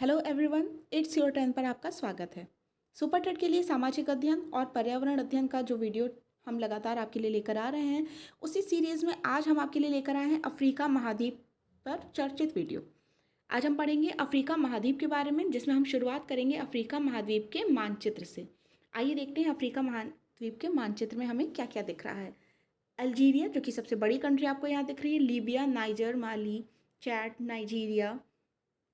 Hello everyone, it's your turn पर आपका स्वागत है। सुपर टेट के लिए सामाजिक अध्ययन और पर्यावरण अध्ययन का जो वीडियो हम लगातार आपके लिए लेकर आ रहे हैं, उसी सीरीज़ में आज हम आपके लिए लेकर आए हैं अफ्रीका महाद्वीप पर चर्चित वीडियो। आज हम पढ़ेंगे अफ्रीका महाद्वीप के बारे में, जिसमें हम शुरुआत करेंगे अफ्रीका महाद्वीप के मानचित्र से। आइए देखते हैं अफ्रीका महाद्वीप के मानचित्र में हमें क्या क्या दिख रहा है। अल्जीरिया, जो कि सबसे बड़ी कंट्री आपको यहाँ दिख रही है, Libya, Niger, Mali, Chad, Nigeria,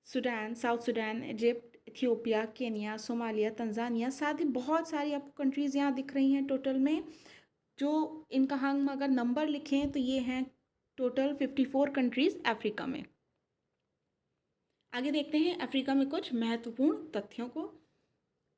Sudan, South Sudan, Egypt, Ethiopia, Kenya, Somalia, Tanzania, साथ ही बहुत सारी आपको कंट्रीज़ यहाँ दिख रही हैं टोटल में। जो इनका हम अगर नंबर लिखें तो ये हैं टोटल 54 कंट्रीज़ अफ्रीका में। आगे देखते हैं अफ्रीका में कुछ महत्वपूर्ण तथ्यों को।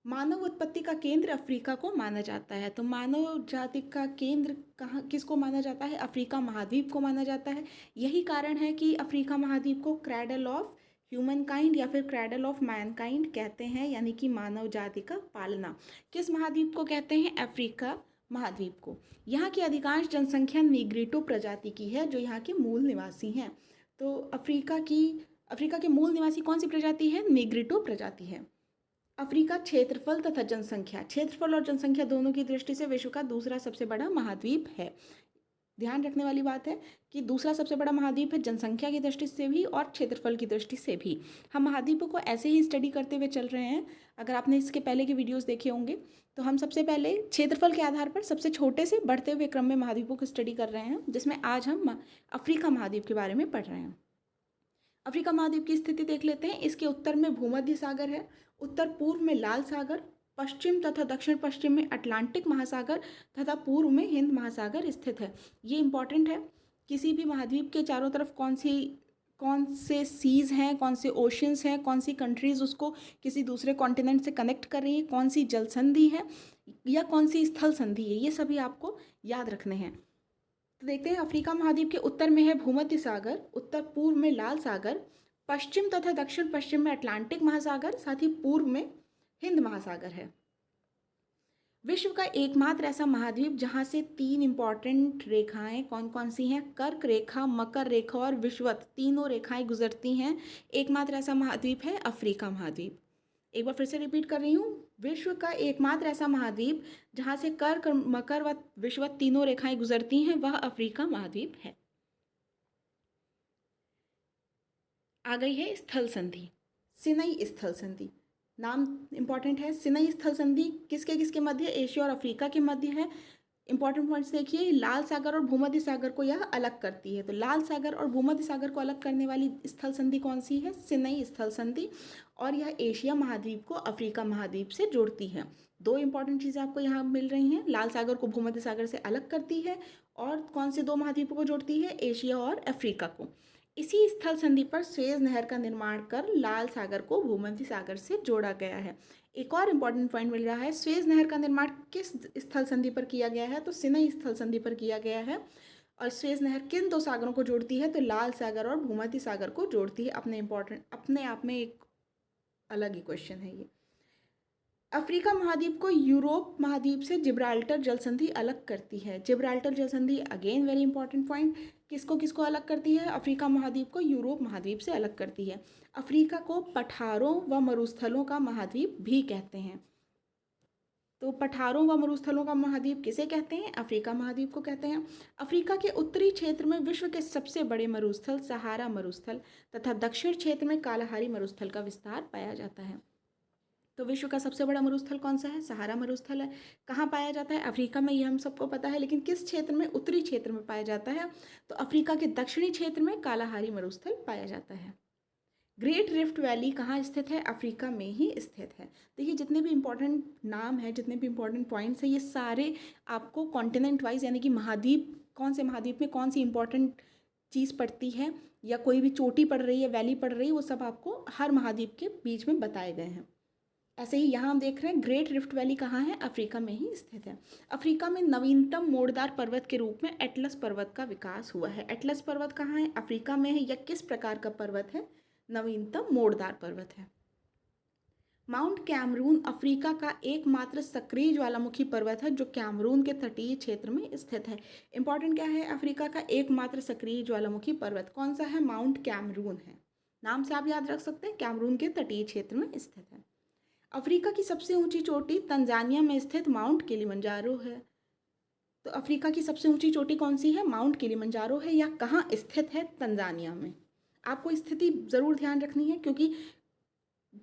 मानव उत्पत्ति का केंद्र अफ्रीका को माना जाता है। तो मानव जाति का केंद्र कहाँ किसको माना जाता है? अफ्रीका महाद्वीप को माना जाता है। यही कारण है कि अफ्रीका महाद्वीप को क्रैडल ऑफ ह्यूमन काइंड या फिर क्रैडल ऑफ मैनकाइंड कहते हैं, यानी कि मानव जाति का पालना। किस महाद्वीप को कहते हैं? अफ्रीका महाद्वीप को। यहाँ की अधिकांश जनसंख्या नीग्रिटो प्रजाति की है, जो यहाँ के मूल निवासी हैं। तो अफ्रीका के मूल निवासी कौन सी प्रजाति है? नीग्रिटो प्रजाति है। अफ्रीका क्षेत्रफल तथा जनसंख्या, क्षेत्रफल और जनसंख्या दोनों की दृष्टि से विश्व का दूसरा सबसे बड़ा महाद्वीप है। ध्यान रखने वाली बात है कि दूसरा सबसे बड़ा महाद्वीप है, जनसंख्या की दृष्टि से भी और क्षेत्रफल की दृष्टि से भी। हम महाद्वीपों को ऐसे ही स्टडी करते हुए चल रहे हैं। अगर आपने इसके पहले के वीडियोस देखे होंगे तो हम सबसे पहले क्षेत्रफल के आधार पर सबसे छोटे से बढ़ते हुए क्रम में महाद्वीपों को स्टडी कर रहे हैं, जिसमें आज हम अफ्रीका महाद्वीप के बारे में पढ़ रहे हैं। अफ्रीका महाद्वीप की स्थिति देख लेते हैं। इसके उत्तर में भूमध्य सागर है, उत्तर पूर्व में लाल सागर, पश्चिम तथा दक्षिण पश्चिम में अटलांटिक महासागर तथा पूर्व में हिंद महासागर स्थित है। ये इंपॉर्टेंट है। किसी भी महाद्वीप के चारों तरफ कौन से सीज हैं, कौन से ओशंस हैं, कौन सी कंट्रीज़ उसको किसी दूसरे कॉन्टिनेंट से कनेक्ट कर रही है, कौन सी जल संधि है या कौन सी स्थल संधि है, ये सभी आपको याद रखने हैं। तो देखते हैं, अफ्रीका महाद्वीप के उत्तर में है भूमध्य सागर, उत्तर पूर्व में लाल सागर, पश्चिम तथा दक्षिण पश्चिम में अटलांटिक महासागर, साथ ही पूर्व में हिंद महासागर है। विश्व का एकमात्र ऐसा महाद्वीप जहाँ से 3 इंपॉर्टेंट रेखाएं कौन कौन सी हैं? कर्क रेखा, मकर रेखा और विषुवत, तीनों रेखाएं गुजरती हैं। एकमात्र ऐसा महाद्वीप है अफ्रीका महाद्वीप। एक बार फिर से रिपीट कर रही हूँ, विश्व का एकमात्र ऐसा महाद्वीप जहाँ से कर्क, मकर व विषुवत तीनों रेखाएं गुजरती हैं, वह अफ्रीका महाद्वीप है। आ गई है स्थल संधि, सिनई स्थल संधि। नाम इंपॉर्टेंट है। सिनई स्थल संधि किसके किसके मध्य? एशिया और अफ्रीका के मध्य है। इंपॉर्टेंट पॉइंट्स देखिए, लाल सागर और भूमध्य सागर को यह अलग करती है। तो लाल सागर और भूमध्य सागर को अलग करने वाली स्थल संधि कौन सी है? सिनई स्थल संधि। और यह एशिया महाद्वीप को अफ्रीका महाद्वीप से जोड़ती है। दो इंपॉर्टेंट चीज़ें आपको यहाँ मिल रही हैं। लाल सागर को भूमध्य सागर से अलग करती है और कौन से दो महाद्वीपों को जोड़ती है? एशिया और अफ्रीका को। इसी स्थल संधि पर सुएज नहर का निर्माण कर लाल सागर को भूमध्य सागर से जोड़ा गया है। एक और इम्पॉर्टेंट पॉइंट मिल रहा है, सुएज नहर का निर्माण किस स्थल संधि पर किया गया है? तो सिनई स्थल संधि पर किया गया है। और सुएज नहर किन दो सागरों को जोड़ती है? तो लाल सागर और भूमध्य सागर को जोड़ती है। अपने आप में एक अलग ही क्वेश्चन है ये। अफ्रीका महाद्वीप को यूरोप महाद्वीप से जिब्राल्टर जल संधि अलग करती है। जिब्राल्टर जल संधि अगेन वेरी इंपॉर्टेंट पॉइंट। किसको किसको अलग करती है? अफ्रीका महाद्वीप को यूरोप महाद्वीप से अलग करती है। अफ्रीका को पठारों व मरुस्थलों का महाद्वीप भी कहते हैं। तो पठारों व मरुस्थलों का महाद्वीप किसे कहते हैं? अफ्रीका महाद्वीप को कहते हैं। अफ्रीका के उत्तरी क्षेत्र में विश्व के सबसे बड़े मरुस्थल सहारा मरुस्थल तथा दक्षिण क्षेत्र में कालाहारी मरुस्थल का विस्तार पाया जाता है। तो विश्व का सबसे बड़ा मरुस्थल कौन सा है? सहारा मरुस्थल है। कहाँ पाया जाता है? अफ्रीका में, ये हम सबको पता है, लेकिन किस क्षेत्र में? उत्तरी क्षेत्र में पाया जाता है। तो अफ्रीका के दक्षिणी क्षेत्र में कालाहारी मरुस्थल पाया जाता है। ग्रेट रिफ्ट वैली कहाँ स्थित है? अफ्रीका में ही स्थित है। देखिए, जितने भी इंपॉर्टेंट नाम है, जितने भी इंपॉर्टेंट पॉइंट्स हैं, ये सारे आपको कॉन्टिनेंट वाइज, यानी कि महाद्वीप, कौन से महाद्वीप में कौन सी इंपॉर्टेंट चीज़ पड़ती है या कोई भी चोटी पड़ रही है, वैली पड़ रही है, वो सब आपको हर महाद्वीप के बीच में बताए गए हैं। ऐसे ही यहाँ हम देख रहे हैं ग्रेट रिफ्ट वैली कहाँ है? अफ्रीका में ही स्थित है। अफ्रीका में नवीनतम मोड़दार पर्वत के रूप में एटलस पर्वत का विकास हुआ है। एटलस पर्वत कहाँ है? अफ्रीका में है। या किस प्रकार का पर्वत है? नवीनतम मोड़दार पर्वत है। माउंट कैमरून अफ्रीका का एकमात्र सक्रिय ज्वालामुखी पर्वत है, जो कैमरून के तटीय क्षेत्र में स्थित है। इंपॉर्टेंट क्या है? अफ्रीका का एकमात्र सक्रिय ज्वालामुखी पर्वत कौन सा है? माउंट कैमरून है। नाम से आप याद रख सकते हैं, कैमरून के तटीय क्षेत्र में स्थित है। अफ्रीका की सबसे ऊंची चोटी तंजानिया में स्थित माउंट किलिमंजारो है। तो अफ्रीका की सबसे ऊंची चोटी कौन सी है? माउंट किलिमंजारो है। या कहाँ स्थित है? तंजानिया में। आपको स्थिति ज़रूर ध्यान रखनी है, क्योंकि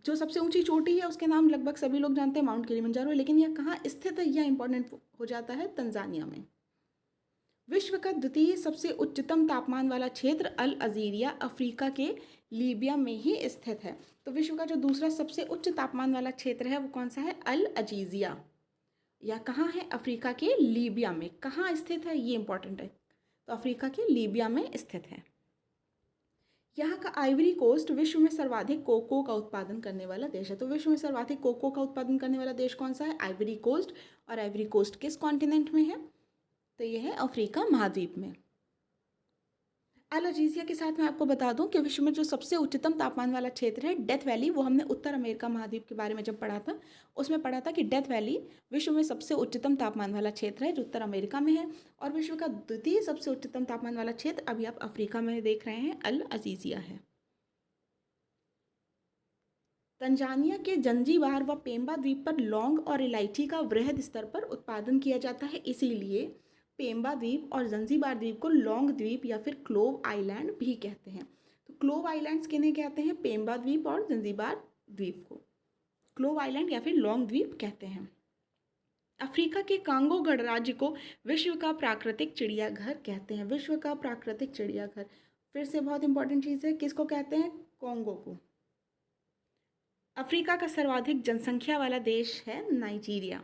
जो सबसे ऊंची चोटी है उसके नाम लगभग सभी लोग जानते हैं, माउंट किलिमंजारो, लेकिन यह कहाँ स्थित है यह इंपॉर्टेंट हो जाता है, तंजानिया में। विश्व का द्वितीय सबसे उच्चतम तापमान वाला क्षेत्र अल अजीरिया अफ्रीका के लीबिया में ही स्थित है। तो विश्व का जो दूसरा सबसे उच्च तापमान वाला क्षेत्र है वो कौन सा है? अल अजीजिया। या कहाँ है? अफ्रीका के लीबिया में। कहाँ स्थित है ये इंपॉर्टेंट है, तो अफ्रीका के लीबिया में स्थित है। यहाँ का आइवरी कोस्ट विश्व में सर्वाधिक कोको का उत्पादन करने वाला देश है। तो विश्व में सर्वाधिक कोको का उत्पादन करने वाला देश कौन सा है? Ivory Coast. और आइवरी कोस्ट किस कॉन्टिनेंट में है? तो यह है अफ्रीका महाद्वीप में। अल अजीजिया के साथ मैं आपको बता दूं कि विश्व में जो सबसे उच्चतम तापमान वाला क्षेत्र है डेथ वैली, वो हमने उत्तर अमेरिका महाद्वीप के बारे में जब पढ़ा था उसमें पढ़ा था कि डेथ वैली विश्व में सबसे उच्चतम तापमान वाला क्षेत्र है जो उत्तर अमेरिका में है। और विश्व का द्वितीय सबसे उच्चतम तापमान वाला क्षेत्र अभी आप अफ्रीका में देख रहे हैं, अल अजीजिया है। तंजानिया के जंजीबार व पेम्बा द्वीप पर लौंग और इलायची का वृहद स्तर पर उत्पादन किया जाता है, इसीलिए पेम्बा द्वीप और जंजीबार द्वीप को लौंग द्वीप या फिर क्लोव आइलैंड भी कहते हैं। तो क्लोव आइलैंड्स किन्हें कहते हैं? पेम्बा द्वीप और जंजीबार द्वीप को क्लोव आइलैंड या फिर लौंग द्वीप कहते हैं। अफ्रीका के कांगो गणराज्य को विश्व का प्राकृतिक चिड़ियाघर कहते हैं। विश्व का प्राकृतिक चिड़ियाघर, फिर से बहुत इंपॉर्टेंट चीज़ है, किसको कहते हैं? कॉन्गो को। अफ्रीका का सर्वाधिक जनसंख्या वाला देश है नाइजीरिया।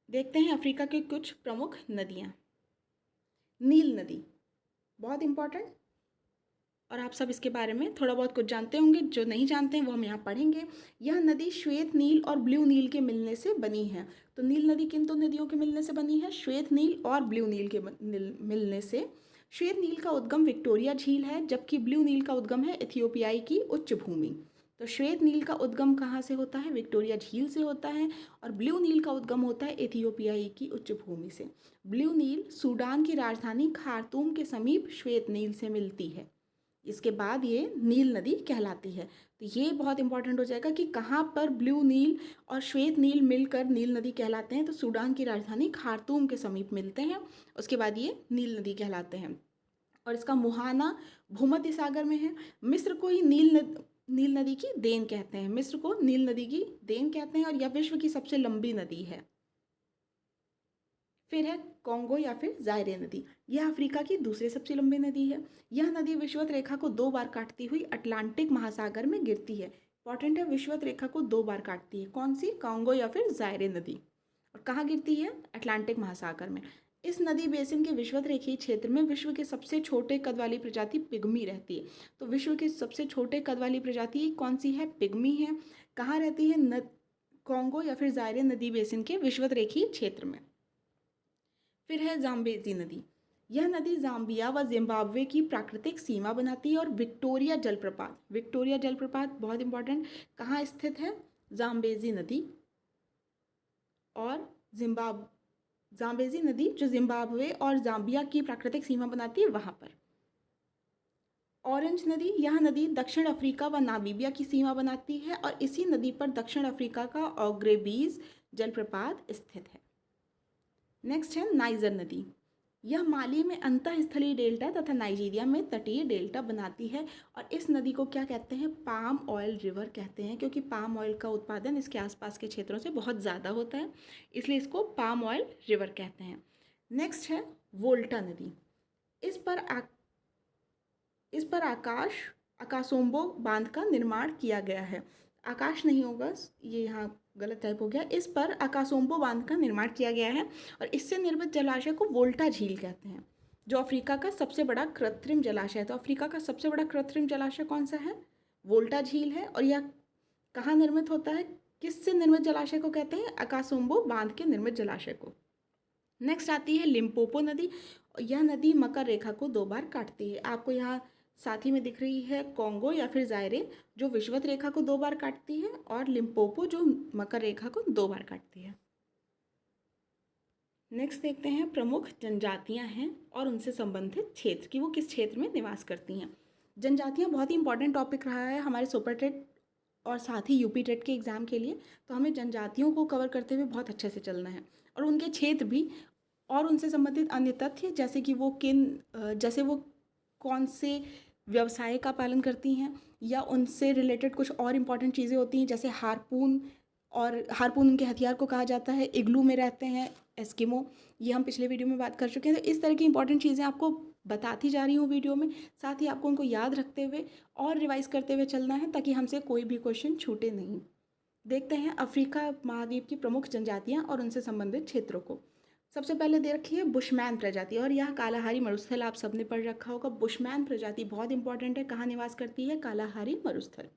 देखते हैं अफ्रीका की कुछ प्रमुख नदियाँ। नील नदी बहुत इंपॉर्टेंट, और आप सब इसके बारे में थोड़ा बहुत कुछ जानते होंगे, जो नहीं जानते हैं वो हम यहाँ पढ़ेंगे। यह नदी श्वेत नील और ब्लू नील के मिलने से बनी है। तो नील नदी किन दो नदियों के मिलने से बनी है? श्वेत नील और ब्लू नील के मिलने से। श्वेत नील का उद्गम विक्टोरिया झील है, जबकि ब्लू नील का उद्गम है इथियोपियाई की उच्च भूमि। तो श्वेत नील का उद्गम कहाँ से होता है? विक्टोरिया झील से होता है। और ब्लू नील का उद्गम होता है इथियोपियाई की उच्च भूमि से। ब्लू नील सूडान की राजधानी खार्तूम के समीप श्वेत नील से मिलती है, इसके बाद ये नील नदी कहलाती है। तो ये बहुत इंपॉर्टेंट हो जाएगा कि कहाँ पर ब्लू नील और श्वेत नील मिलकर नील नदी कहलाते हैं। तो सूडान की राजधानी खार्तूम के समीप मिलते हैं, उसके बाद ये नील नदी कहलाते हैं। और इसका मुहाना भूमध्य सागर में है। मिस्र को ही नील नदी की देन कहते हैं। मिस्र को नील नदी की देन कहते हैं, और यह विश्व की सबसे लंबी नदी है। फिर है कॉन्गो या फिर जायरे नदी। यह अफ्रीका की दूसरी सबसे लंबी नदी है। यह नदी विषुवत रेखा को 2 बार काटती हुई अटलांटिक महासागर में गिरती है। इंपॉर्टेंट है, विषुवत रेखा को 2 बार काटती है। कौन सी? कॉन्गो या फिर जायरे नदी। और कहाँ गिरती है? अटलांटिक महासागर में। इस नदी बेसिन के विषुवत रेखीय क्षेत्र में विश्व के सबसे छोटे कद वाली प्रजाति पिग्मी रहती है। तो विश्व के सबसे छोटे कद वाली प्रजाति कौन सी है? पिग्मी है। कहाँ रहती है? कॉन्गो या फिर जायरे नदी बेसिन के विषुवत रेखीय क्षेत्र में। फिर है जाम्बेजी नदी। यह नदी जाम्बिया व जिम्बाब्वे की प्राकृतिक सीमा बनाती है। और विक्टोरिया जलप्रपात बहुत इंपॉर्टेंट, कहाँ स्थित है? जाम्बेजी नदी और जाम्बेजी नदी जो जिम्बाब्वे और जाम्बिया की प्राकृतिक सीमा बनाती है वहाँ पर। ऑरेंज नदी, यह नदी दक्षिण अफ्रीका व नामीबिया की सीमा बनाती है, और इसी नदी पर दक्षिण अफ्रीका का ऑग्रेबीज जलप्रपात स्थित है। नेक्स्ट है नाइजर नदी। यह माली में अंतःस्थलीय डेल्टा तथा नाइजीरिया में तटीय डेल्टा बनाती है। और इस नदी को क्या कहते हैं? पाम ऑयल रिवर कहते हैं, क्योंकि पाम ऑयल का उत्पादन इसके आसपास के क्षेत्रों से बहुत ज़्यादा होता है, इसलिए इसको पाम ऑयल रिवर कहते हैं। नेक्स्ट है वोल्टा नदी। इस पर आकाशोम्बो बांध का निर्माण किया गया है। आकाश नहीं होगा, ये यहाँ गलत टाइप हो गया। इस पर आकाशोम्बो बांध का निर्माण किया गया है, और इससे निर्मित जलाशय को वोल्टा झील कहते हैं, जो अफ्रीका का सबसे बड़ा कृत्रिम जलाशय है। तो अफ्रीका का सबसे बड़ा कृत्रिम जलाशय कौन सा है? वोल्टा झील है। और यह कहाँ निर्मित होता है? किससे निर्मित जलाशय को कहते हैं? आकाशोम्बो बांध के निर्मित जलाशय को। नेक्स्ट आती है लिम्पोपो नदी। यह नदी मकर रेखा को 2 बार काटती है। आपको यहाँ साथ ही में दिख रही है कॉन्गो या फिर जायरे जो विषुवत रेखा को 2 बार काटती है, और लिम्पोपो जो मकर रेखा को 2 बार काटती है। नेक्स्ट देखते हैं प्रमुख जनजातियां हैं और उनसे संबंधित क्षेत्र कि वो किस क्षेत्र में निवास करती हैं। जनजातियां बहुत ही इंपॉर्टेंट टॉपिक रहा है हमारे सुपर टेट और साथ ही यूपी टेट के एग्ज़ाम के लिए, तो हमें जनजातियों को कवर करते हुए बहुत अच्छे से चलना है और उनके क्षेत्र भी और उनसे संबंधित अन्य तथ्य जैसे कि वो जैसे वो कौन से व्यवसाय का पालन करती हैं या उनसे रिलेटेड कुछ और इम्पॉर्टेंट चीज़ें होती हैं जैसे हारपून, और हारपून उनके हथियार को कहा जाता है, इग्लू में रहते हैं एस्किमो, ये हम पिछले वीडियो में बात कर चुके हैं। तो इस तरह की इंपॉर्टेंट चीज़ें आपको बताती जा रही हूँ वीडियो में, साथ ही आपको उनको याद रखते हुए और रिवाइज करते हुए चलना है ताकि हमसे कोई भी क्वेश्चन छूटे नहीं। देखते हैं अफ्रीका महाद्वीप की प्रमुख जनजातियाँ और उनसे संबंधित क्षेत्रों को। सबसे पहले दे रखी है बुशमैन प्रजाति, और यह कालाहारी मरुस्थल आप सबने पढ़ रखा होगा। बुशमैन प्रजाति बहुत इंपॉर्टेंट है, कहाँ निवास करती है? कालाहारी मरुस्थल।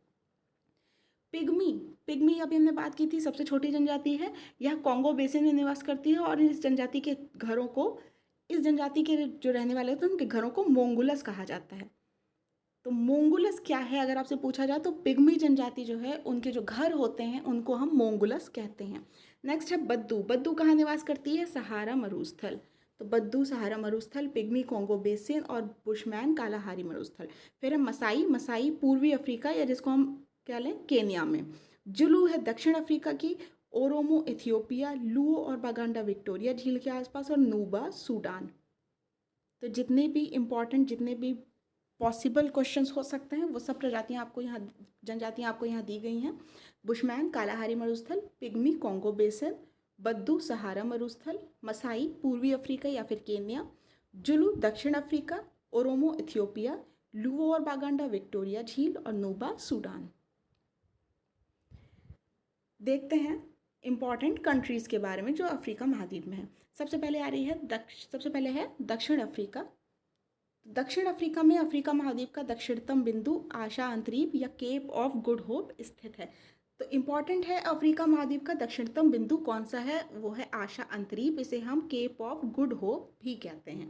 पिग्मी, पिग्मी अभी हमने बात की थी, सबसे छोटी जनजाति है। यह कॉन्गो बेसिन में निवास करती है और इस जनजाति के घरों को, इस जनजाति के जो रहने वाले होते हैं उनके घरों को मोंगुलस कहा जाता है। तो मोंगुलस क्या है अगर आपसे पूछा जाए तो पिग्मी जनजाति जो है उनके जो घर होते हैं उनको हम मोंगुलस कहते हैं। नेक्स्ट है बद्दू, बद्दू कहाँ निवास करती है? सहारा मरुस्थल। तो बद्दू सहारा मरुस्थल, पिग्मी कॉन्गो बेसिन और बुशमैन कालाहारी मरुस्थल। फिर है मसाई, मसाई पूर्वी अफ्रीका या जिसको हम क्या लें केन्या में। जुलू है दक्षिण अफ्रीका की, ओरोमो इथियोपिया, लुओ और बागांडा विक्टोरिया झील के आसपास और नूबा सूडान। तो जितने भी इम्पॉर्टेंट, जितने भी पॉसिबल क्वेश्चंस हो सकते हैं वो सब प्रजातियाँ आपको यहाँ, जनजातियाँ आपको यहाँ दी गई हैं। बुशमैन कालाहारी मरुस्थल, पिग्मी कॉन्गो बेसिन, बद्दू सहारा मरुस्थल, मसाई पूर्वी अफ्रीका या फिर केन्या, जुलू दक्षिण अफ्रीका, ओरोमो इथियोपिया, लुओ और बागांडा विक्टोरिया झील और नूबा सूडान। देखते हैं इम्पॉर्टेंट कंट्रीज़ के बारे में जो अफ्रीका महाद्वीप में है। सबसे पहले आ रही है सबसे पहले है दक्षिण अफ्रीका। दक्षिण अफ्रीका में अफ्रीका महाद्वीप का दक्षिणतम बिंदु आशा अंतरीप या केप ऑफ गुड होप स्थित है। तो इम्पॉर्टेंट है अफ्रीका महाद्वीप का दक्षिणतम बिंदु कौन सा है? वो है आशा अंतरीप, इसे हम केप ऑफ गुड होप भी कहते हैं।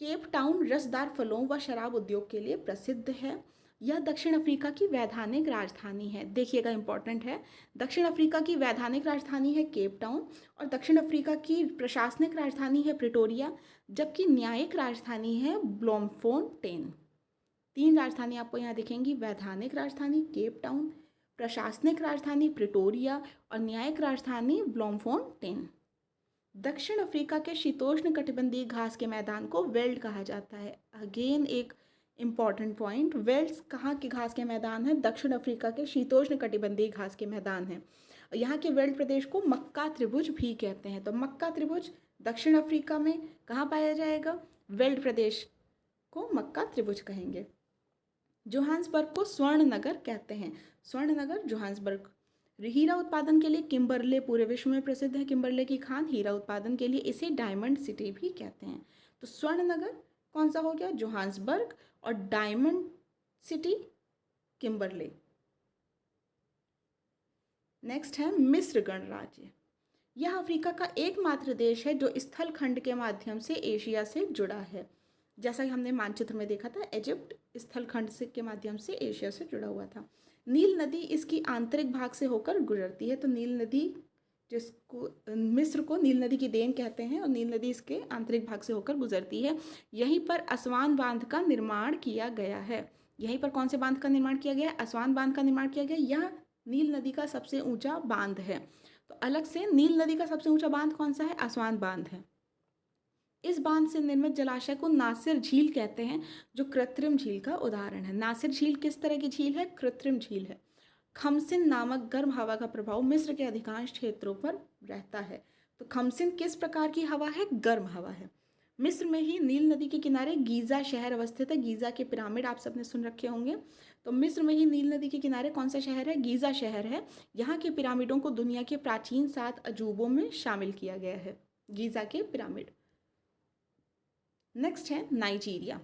केप टाउन रसदार फलों व शराब उद्योग के लिए प्रसिद्ध है। यह दक्षिण अफ्रीका की वैधानिक राजधानी है। देखिएगा इंपॉर्टेंट है, दक्षिण अफ्रीका की वैधानिक राजधानी है केप टाउन और दक्षिण अफ्रीका की प्रशासनिक राजधानी है प्रिटोरिया, जबकि न्यायिक राजधानी है ब्लोमफोंटेन। तीन राजधानी आपको यहाँ दिखेंगी, वैधानिक राजधानी केप टाउन, प्रशासनिक राजधानी प्रिटोरिया और न्यायिक राजधानी ब्लोमफोंटेन। दक्षिण अफ्रीका के शीतोष्ण कटिबंधीय घास के मैदान को वेल्ड कहा जाता है। अगेन एक इम्पॉर्टेंट पॉइंट, वेल्ड्स कहाँ के घास के मैदान है? दक्षिण अफ्रीका के शीतोष्ण कटिबंधीय घास के मैदान हैं। यहाँ के वेल्ड प्रदेश को मक्का त्रिभुज भी कहते हैं। तो मक्का त्रिभुज दक्षिण अफ्रीका में कहाँ पाया जाएगा? वेल्ड प्रदेश को मक्का त्रिभुज कहेंगे। जोहान्सबर्ग को स्वर्ण नगर कहते हैं। स्वर्ण नगर जोहान्सबर्ग। हीरा उत्पादन के लिए किम्बरले पूरे विश्व में प्रसिद्ध है। किम्बरले की खान हीरा उत्पादन के लिए इसे डायमंड सिटी भी कहते हैं। तो स्वर्ण नगर कौन सा हो गया? जोहान्सबर्ग, और डायमंड सिटी किम्बरले। नेक्स्ट है मिस्र गणराज्य। यह अफ्रीका का एकमात्र देश है जो स्थल खंड के माध्यम से एशिया से जुड़ा है। जैसा कि हमने मानचित्र में देखा था, इजिप्ट स्थल खंड से के माध्यम से एशिया से जुड़ा हुआ था। नील नदी इसकी आंतरिक भाग से होकर गुजरती है। तो नील नदी, जिसको मिस्र को नील नदी की देन कहते हैं, और नील नदी इसके आंतरिक भाग से होकर गुजरती है। यहीं पर असवान बांध का निर्माण किया गया है। यहीं पर कौन से बांध का निर्माण किया गया है? असवान बांध का निर्माण किया गया। यह नील नदी का सबसे ऊंचा बांध है। तो अलग से नील नदी का सबसे ऊंचा बांध कौन सा है? असवान बांध है। इस बांध से निर्मित जलाशय को नासिर झील कहते हैं, जो कृत्रिम झील का उदाहरण है। नासिर झील किस तरह की झील है? कृत्रिम झील है। खमसिन नामक गर्म हवा का प्रभाव मिस्र के अधिकांश क्षेत्रों पर रहता है। तो खमसिन किस प्रकार की हवा है? गर्म हवा है। मिस्र में ही नील नदी के किनारे गीज़ा शहर अवस्थित है। गीज़ा के पिरामिड आप सबने सुन रखे होंगे। तो मिस्र में ही नील नदी के किनारे कौन सा शहर है? गीज़ा शहर है। यहाँ के पिरामिडों को दुनिया के प्राचीन 7 अजूबों में शामिल किया गया है, गीज़ा के पिरामिड। नेक्स्ट है नाइजीरिया।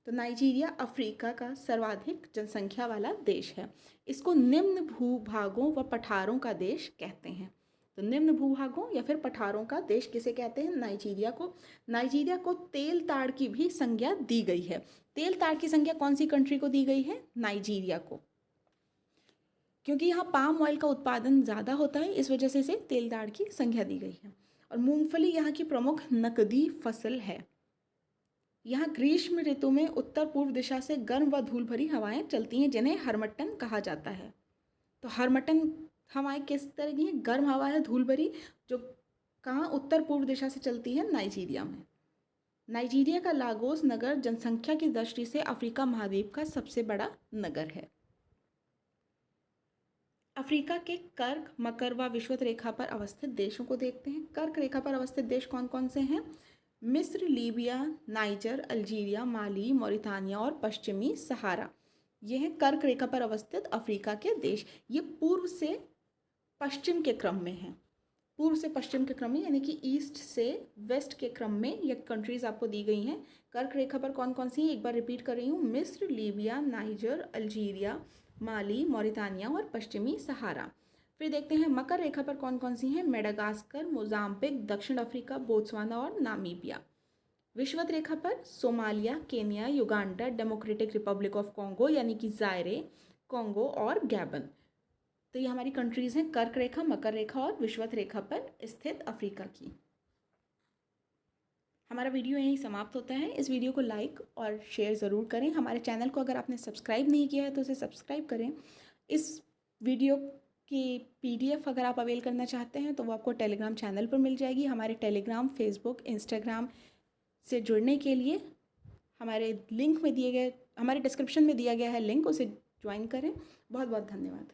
तो नाइजीरिया अफ्रीका का सर्वाधिक जनसंख्या वाला देश है। इसको निम्न भूभागों व पठारों का देश कहते हैं। तो निम्न भूभागों या फिर पठारों का देश किसे कहते हैं? नाइजीरिया को। नाइजीरिया को तेल ताड़ की भी संज्ञा दी गई है। तेल ताड़ की संज्ञा कौन सी कंट्री को दी गई है? नाइजीरिया को, क्योंकि यहाँ पाम ऑयल का उत्पादन ज़्यादा होता है, इस वजह से इसे तेल ताड़ की संज्ञा दी गई है। और मूंगफली यहाँ की प्रमुख नकदी फसल है। यहाँ ग्रीष्म ऋतु में उत्तर पूर्व दिशा से गर्म व धूल भरी हवाएं चलती हैं, जिन्हें हरमट्टन कहा जाता है। तो हरमट्टन हवाएं किस तरह की हैं? गर्म हवा है, धूल भरी, जो कहाँ उत्तर पूर्व दिशा से चलती है? नाइजीरिया में। नाइजीरिया का लागोस नगर जनसंख्या की दृष्टि से अफ्रीका महाद्वीप का सबसे बड़ा नगर है। अफ्रीका के कर्क, मकर व विषुवत रेखा पर अवस्थित देशों को देखते हैं। कर्क रेखा पर अवस्थित देश कौन कौन से हैं? मिस्र, लीबिया, नाइजर, अल्जीरिया, माली, मौरितानिया और पश्चिमी सहारा। ये हैं कर्क रेखा पर अवस्थित अफ्रीका के देश। ये पूर्व से पश्चिम के क्रम में हैं। पूर्व से पश्चिम के क्रम में, यानी कि ईस्ट से वेस्ट के क्रम में ये कंट्रीज़ आपको दी गई हैं। कर्क रेखा पर कौन कौन सी हैं? एक बार रिपीट कर रही हूँ। मिस्र, लीबिया, नाइजर, अल्जीरिया, माली, मौरितानिया और पश्चिमी सहारा। फिर देखते हैं मकर रेखा पर कौन कौन सी हैं? मेडागास्कर, मोजाम्बिक, दक्षिण अफ्रीका, बोत्सवाना और नामीबिया। विषुवत रेखा पर Somalia, Kenya, Uganda, democratic Republic of Congo यानी कि जायरे, कॉन्गो और गैबन। तो ये हमारी कंट्रीज़ हैं कर्क रेखा, मकर रेखा और विषुवत रेखा पर स्थित अफ्रीका की। हमारा वीडियो यहीं समाप्त होता है। इस वीडियो को लाइक और शेयर ज़रूर करें। हमारे चैनल को अगर आपने सब्सक्राइब नहीं किया है तो उसे सब्सक्राइब करें। इस वीडियो की PDF अगर आप अवेल करना चाहते हैं तो वो आपको टेलीग्राम चैनल पर मिल जाएगी। हमारे टेलीग्राम, फेसबुक, इंस्टाग्राम से जुड़ने के लिए हमारे डिस्क्रिप्शन में दिया गया है लिंक, उसे ज्वाइन करें। बहुत बहुत धन्यवाद।